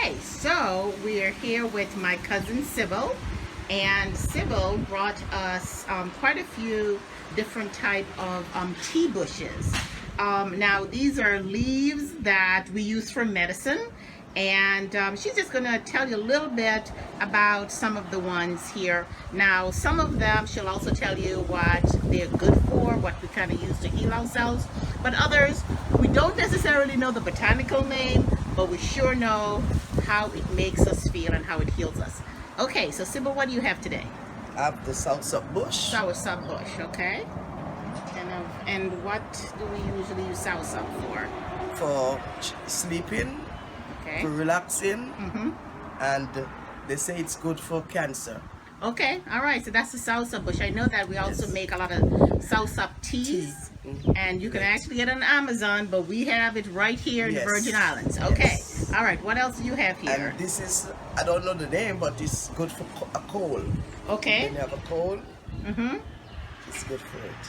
Okay, so we are here with my cousin Sybil, and Sybil brought us quite a few different type of tea bushes. Now these are leaves that we use for medicine, and she's just going to tell you a little bit about some of the ones here. Now some of them she'll also tell you what they're good for, what we kind of use to heal ourselves, but others we don't necessarily know the botanical name, but we sure know how it makes us feel and how it heals us. Okay, so Sybil, what do you have today? I have the soursop bush. Soursop bush, okay. And what do we usually use soursop for? For sleeping, Okay. for relaxing, Mm-hmm. and they say it's good for cancer. Okay, all right, so that's the soursop bush. I know that we also Yes. make a lot of soursop teas, Mhm. and you can Yes. actually get it on Amazon, but we have it right here in the Yes. Virgin Islands. Okay, Yes. all right, what else do you have here? And this is, I don't know the name, but it's good for a cold. Okay. When you have a cold, Mm-hmm. it's good for it.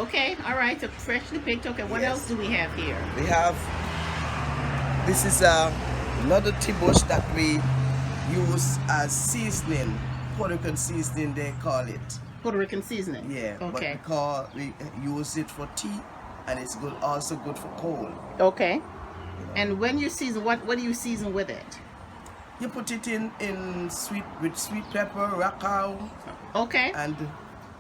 Okay, all right, so freshly picked. Okay, what Yes. else do we have here? We have, this is another tea bush that we use as seasoning. Puerto Rican seasoning, they call it. Puerto Rican seasoning. Yeah, Okay. but we use it for tea, and it's good, also good for cold. Okay. You know. And when you season, what do you season with it? You put it in with sweet pepper, racao, Okay. and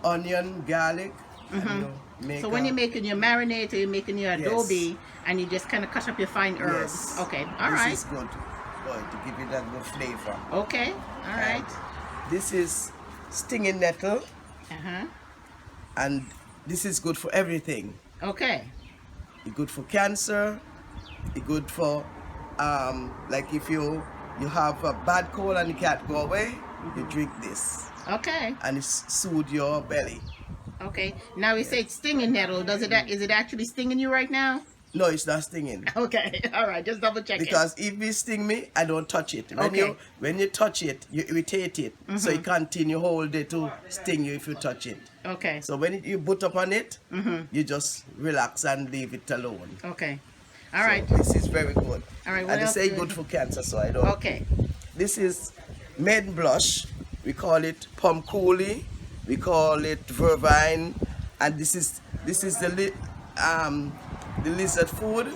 onion, garlic, and you make. So when you're making your marinade or you're making your Yes. adobe, and you just kind of cut up your fine herbs. Yes. Okay. All right. This is good, to give it that good flavor. Okay. All right. This is stinging nettle, Uh-huh. and this is good for everything. Okay. It's good for cancer. It's good for like if you have a bad cold and you can't go away, you drink this, Okay. and it soothes your belly. Okay. Now we say it's stinging nettle. Is it actually stinging you right now? No, it's not stinging. Okay. All right. Just double check Because if it sting me, I don't touch it. Okay. When you touch it, you irritate it. So it continue whole day to sting you if you touch it. it. Okay. So when you put up on it, you just relax and leave it alone. Okay. All So right. this is very good. All right, what And they else say do- good for cancer, so I don't. Okay. This is maiden blush. We call it pomculi. We call it vervine. And this is the lizard food.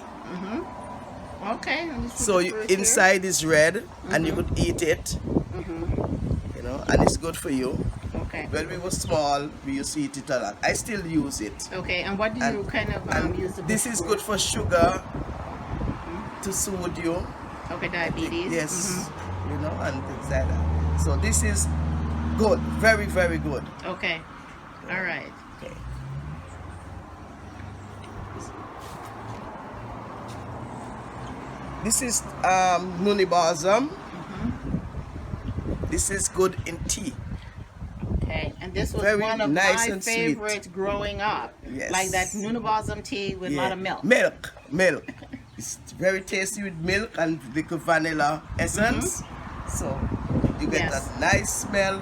Okay. Let me see So the fruit here. inside is red, and you could eat it. You know, and it's good for you. Okay. When we were small, we used to eat it a lot. I still use it. Okay. And what do you And- kind of And use the this bush is for? good for sugar, to soothe you. Okay, diabetes. Yes, you know, and things like that. So this is good, very, very good. Okay. All right. Okay. This is nuni balsam. This is good in tea. Okay. And this was Very one of nice my and sweet. favorites growing up. Yes. Like that Nunabasm tea with a lot of milk. Milk. It's very tasty with milk and little vanilla essence. So you get Yes. that nice smell.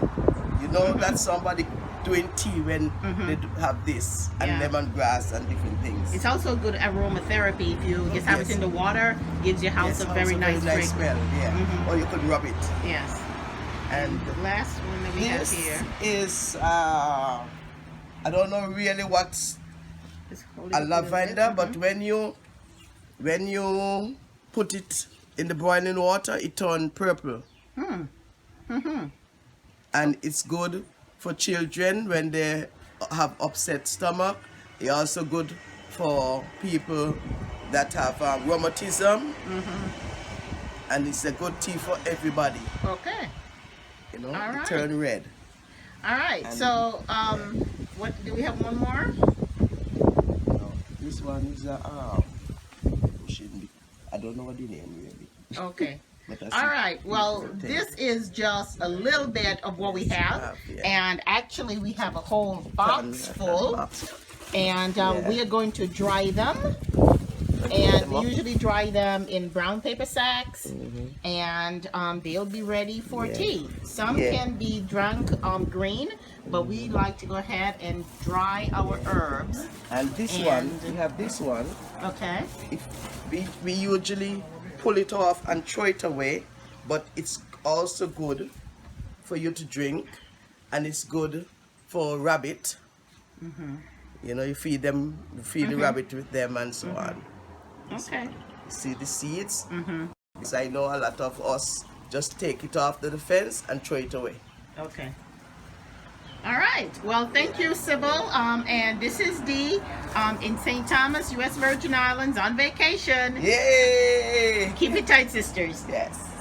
You know that somebody doing tea when they have this and Yeah. lemongrass and different things. It's also good aromatherapy. If you just have Yes. it in the water, gives your house a very nice fragrance. smell. Yeah. Or you could rub it. Yes. And The last one that we have this here is I don't know really what's is holy a liquid, lavender, is it? but when you put it in the boiling water, it turns purple. And it's good for children when they have upset stomach. It's also good for people that have rheumatism. And it's a good tea for everybody. Okay. You know, All it right. turn red. All right. And- So, what do we have? One more? No, this one is shouldn't be. I don't know what the name really. Okay. But I All see right. Well, people take this is just a little bit of what we have, Yeah. and actually we have a whole box full, and Yeah. we are going to dry them. them And we up. usually dry them in brown paper sacks, and they'll be ready for Yeah. tea. Some Yeah. can be drunk green, but we like to go ahead and dry our herbs. And this And- one, we have this one. Okay. If we usually pull it off and throw it away, but it's also good for you to drink, and it's good for rabbit. You know, you feed the rabbit with them and so on. Okay. See the seeds? So I know a lot of us just take it off the fence and throw it away. Okay. All right. Well, thank you, Sybil. And this is Dee in St. Thomas, U.S. Virgin Islands on vacation. Yay! Keep it tight, sisters. Yes.